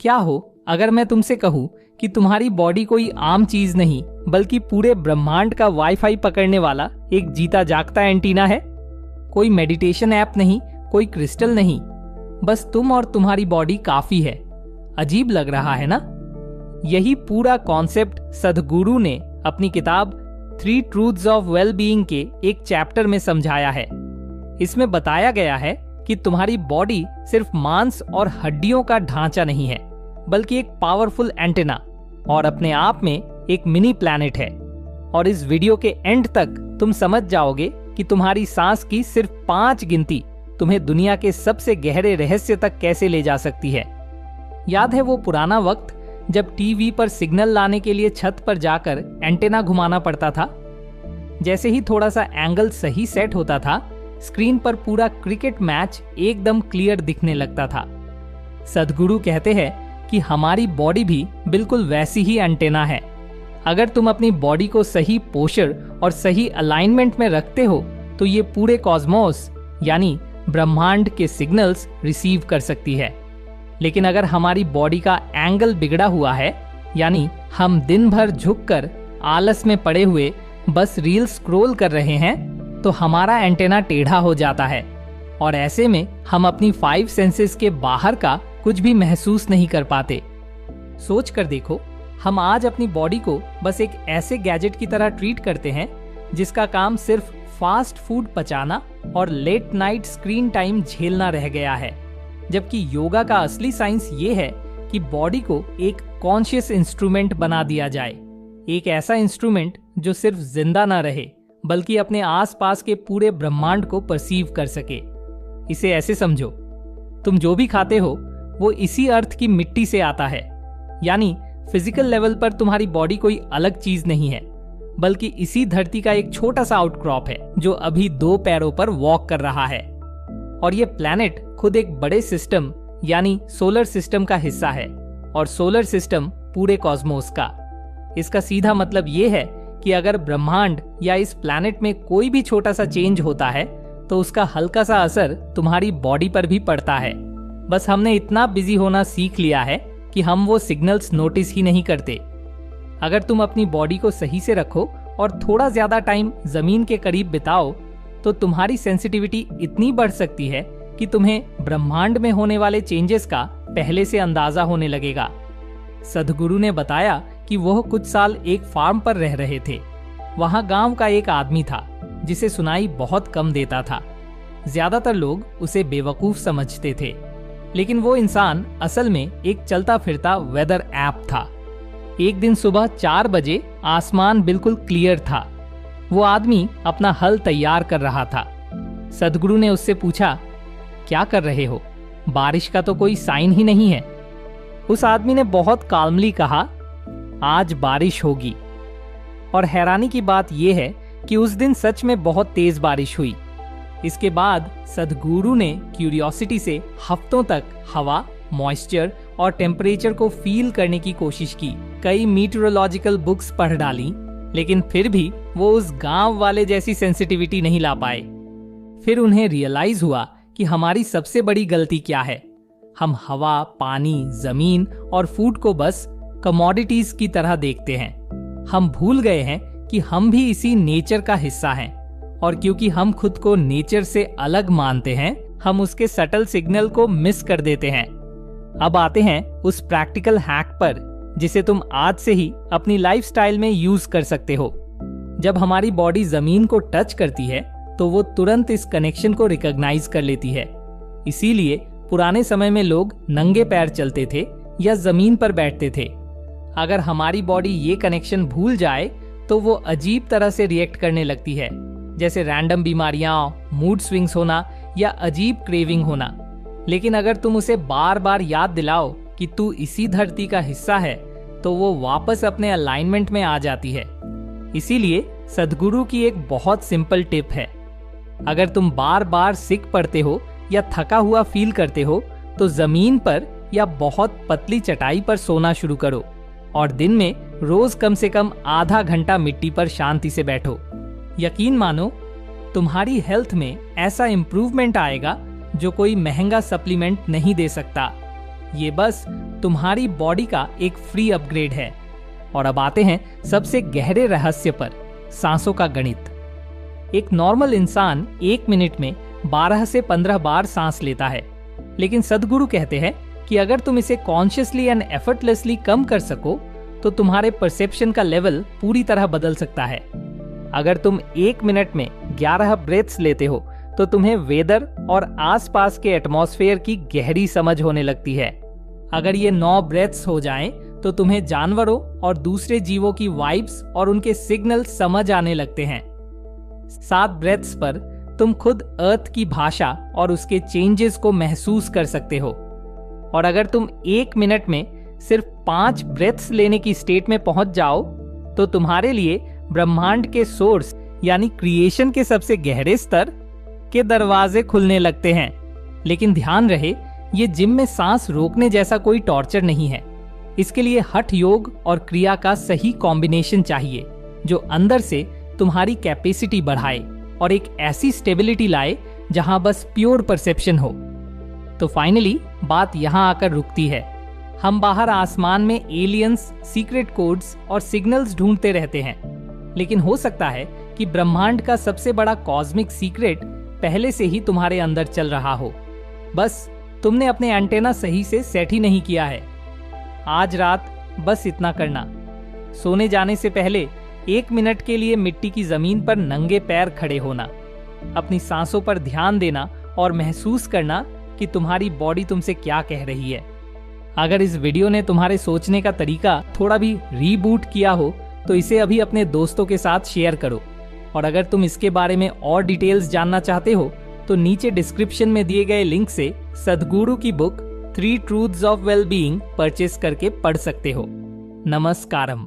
क्या हो अगर मैं तुमसे कहूं कि तुम्हारी बॉडी कोई आम चीज नहीं बल्कि पूरे ब्रह्मांड का वाईफाई पकड़ने वाला एक जीता जागता एंटीना है। कोई मेडिटेशन ऐप नहीं, कोई क्रिस्टल नहीं, बस तुम और तुम्हारी बॉडी काफी है। अजीब लग रहा है ना? यही पूरा कॉन्सेप्ट सद्गुरु ने अपनी किताब 3 ट्रूथ्स ऑफ वेल बीइंग के एक चैप्टर में समझाया है। इसमें बताया गया है कि तुम्हारी बॉडी सिर्फ मांस और हड्डियों का ढांचा नहीं है, बल्कि एक पावरफुल एंटेना और अपने आप में एक मिनी प्लैनेट है। और इस वीडियो के एंड तक तुम समझ जाओगे कि तुम्हारी सांस की सिर्फ 5 गिनती तुम्हें दुनिया के सबसे गहरे रहस्य तक कैसे ले जा सकती है। याद है वो पुराना वक्त जब टीवी पर सिग्नल लाने के लिए छत पर जाकर एंटेना घुमाना पड़ता था? जैसे ही थोड़ा सा एंगल सही सेट होता था, स्क्रीन पर पूरा क्रिकेट मैच एकदम क्लियर दिखने लगता था। सद्गुरु कहते हैं कि हमारी बॉडी भी बिल्कुल वैसी ही एंटेना है। अगर तुम अपनी बॉडी को सही पोस्चर और सही अलाइनमेंट में रखते हो तो ये पूरे कॉस्मोस यानी ब्रह्मांड के सिग्नल्स रिसीव कर सकती है। लेकिन अगर हमारी बॉडी का एंगल बिगड़ा हुआ है, यानी हम दिन भर झुककर आलस में पड़े हुए बस रील स्क्रॉल कर रहे हैं, तो हमारा एंटेना टेढ़ा हो जाता है और ऐसे में हम अपनी 5 सेंसेस के बाहर का कुछ भी महसूस नहीं कर पाते। सोच कर देखो, हम आज अपनी बॉडी को बस एक ऐसे गैजेट की तरह ट्रीट करते हैं जिसका काम सिर्फ फास्ट फूड पचाना और लेट नाइट स्क्रीन टाइम झेलना रह गया है। जबकि योगा का असली साइंस ये है कि बॉडी को एक कॉन्शियस इंस्ट्रूमेंट बना दिया जाए, एक ऐसा इंस्ट्रूमेंट जो सिर्फ जिंदा ना रहे बल्कि अपने आसपास के पूरे ब्रह्मांड को परसीव कर सके। इसे ऐसे समझो, तुम जो भी खाते हो वो इसी अर्थ की मिट्टी से आता है। यानी फिजिकल लेवल पर तुम्हारी बॉडी कोई अलग चीज नहीं है, बल्कि इसी धरती का एक छोटा सा आउटक्रॉप है जो अभी 2 पैरों पर वॉक कर रहा है। और ये प्लैनेट खुद एक बड़े सिस्टम यानी सोलर सिस्टम का हिस्सा है और सोलर सिस्टम पूरे कॉस्मोस का। इसका सीधा मतलब ये है कि अगर ब्रह्मांड या इस प्लैनेट में कोई भी छोटा सा चेंज होता है तो उसका हल्का सा असर तुम्हारी बॉडी पर भी पड़ता है। बस हमने इतना बिजी होना सीख लिया है कि हम वो सिग्नल्स नोटिस ही नहीं करते। अगर तुम अपनी बॉडी को सही से रखो और थोड़ा ज्यादा टाइम जमीन के करीब बिताओ तो तुम्हारी सेंसिटिविटी इतनी बढ़ सकती है कि तुम्हें ब्रह्मांड में होने वाले चेंजेस का पहले से अंदाजा होने लगेगा। सद्गुरु ने बताया कि वह कुछ साल एक फार्म पर रह रहे थे। वहां गांव का एक आदमी था जिसे सुनाई बहुत कम देता था। ज्यादातर लोग उसे बेवकूफ समझते थे, लेकिन वो इंसान असल में एक चलता फिरता वेदर ऐप था। एक दिन सुबह 4 बजे आसमान बिल्कुल क्लियर था। वो आदमी अपना हल तैयार कर रहा था। सद्गुरु ने उससे पूछा, क्या कर रहे हो? बारिश का तो कोई साइन ही नहीं है। उस आदमी ने बहुत काल्मली कहा, आज बारिश होगी। और हैरानी की बात यह है कि उस दिन सच में बहुत तेज बारिश हुई। इसके बाद सद्गुरु ने क्यूरियोसिटी से हफ्तों तक हवा, मॉइस्चर और टेम्परेचर को फील करने की कोशिश की। कई मीटरोलॉजिकल बुक्स पढ़ डाली, लेकिन फिर भी वो उस गांव वाले जैसी सेंसिटिविटी नहीं ला पाए। फिर उन्हें रियलाइज हुआ कि हमारी सबसे बड़ी गलती क्या है। हम हवा, पानी, जमीन और फूड को बस कमोडिटीज की तरह देखते हैं। हम भूल गए हैं कि हम भी इसी नेचर का हिस्सा हैं, और क्योंकि हम खुद को नेचर से अलग मानते हैं, हम उसके सटल सिग्नल को मिस कर देते हैं। अब आते हैं उस प्रैक्टिकल हैक पर जिसे तुम आज से ही अपनी लाइफस्टाइल में यूज कर सकते हो। जब हमारी बॉडी जमीन को टच करती है तो वो तुरंत इस कनेक्शन को रिकॉग्नाइज कर लेती है। इसीलिए पुराने समय में लोग नंगे पैर चलते थे या जमीन पर बैठते थे। अगर हमारी बॉडी ये कनेक्शन भूल जाए तो वो अजीब तरह से रिएक्ट करने लगती है, जैसे रैंडम बीमारियां, मूड स्विंग्स होना या अजीब क्रेविंग होना। लेकिन अगर तुम उसे बार बार याद दिलाओ कि तू इसी धरती का हिस्सा है, तो वो वापस अपने अलाइनमेंट में आ जाती है। इसीलिए सद्गुरु की एक बहुत सिंपल टिप है, अगर तुम बार बार सिक पड़ते हो या थका हुआ फील करते हो तो जमीन पर या बहुत पतली चटाई पर सोना शुरू करो और दिन में रोज कम से कम आधा घंटा मिट्टी पर शांति से बैठो। यकीन मानो, तुम्हारी हेल्थ में ऐसा इम्प्रूवमेंट आएगा जो कोई महंगा सप्लीमेंट नहीं दे सकता। ये बस तुम्हारी बॉडी का एक फ्री अपग्रेड है। और अब आते हैं सबसे गहरे रहस्य पर, सांसों का गणित। एक नॉर्मल इंसान 1 मिनट में 12 से 15 बार सांस लेता है, लेकिन सद्गुरु कहते हैं कि अगर तुम इसे कॉन्शियसली एंड एफर्टलेसली कम कर सको तो तुम्हारे परसेप्शन का लेवल पूरी तरह बदल सकता है। अगर तुम 1 मिनट में 11 ब्रेथ्स लेते हो तो तुम्हें वेदर और आसपास के एटमॉस्फेयर की गहरी समझ होने लगती है। अगर ये 9 ब्रेथ्स हो जाएं तो तुम्हें जानवरों और दूसरे जीवों की वाइब्स और उनके सिग्नल समझ आने लगते हैं। 7 ब्रेथ्स पर तुम खुद अर्थ की भाषा और उसके चेंजेस को महसूस कर सकते हो। और अगर तुम 1 मिनट में सिर्फ 5 ब्रेथ्स लेने की स्टेट में पहुंच जाओ तो तुम्हारे लिए ब्रह्मांड के सोर्स यानी क्रिएशन के सबसे गहरे स्तर के दरवाजे खुलने लगते हैं। लेकिन ध्यान रहे, ये जिम में सांस रोकने जैसा कोई टॉर्चर नहीं है। इसके लिए हठ योग और क्रिया का सही कॉम्बिनेशन चाहिए जो अंदर से तुम्हारी कैपेसिटी बढ़ाए और एक ऐसी स्टेबिलिटी लाए जहां बस प्योर परसेप्शन हो। तो फाइनली बात यहां आकर रुकती है। हम बाहर आसमान में एलियंस, सीक्रेट कोड्स और सिग्नल्स ढूंढते रहते हैं, लेकिन हो सकता है कि ब्रह्मांड का सबसे बड़ा कॉस्मिक सीक्रेट पहले से ही तुम्हारे अंदर चल रहा हो। बस तुमने अपने एंटेना सही से सेट ही नहीं किया है। आज रात बस इतना करना, सोने जाने से पहले 1 मिनट के लिए मिट्टी की जमीन पर नंगे पैर खड़े होना, अपनी सांसों पर ध्यान देना और महसूस करना कि तुम्हारी बॉडी तुमसे क्या कह रही है। अगर इस वीडियो ने तुम्हारे सोचने का तरीका थोड़ा भी रीबूट किया हो तो इसे अभी अपने दोस्तों के साथ शेयर करो। और अगर तुम इसके बारे में और डिटेल्स जानना चाहते हो तो नीचे डिस्क्रिप्शन में दिए गए लिंक से सद्गुरु की book 3 truths of well being purchase करके पढ़ सकते हो। नमस्कारम।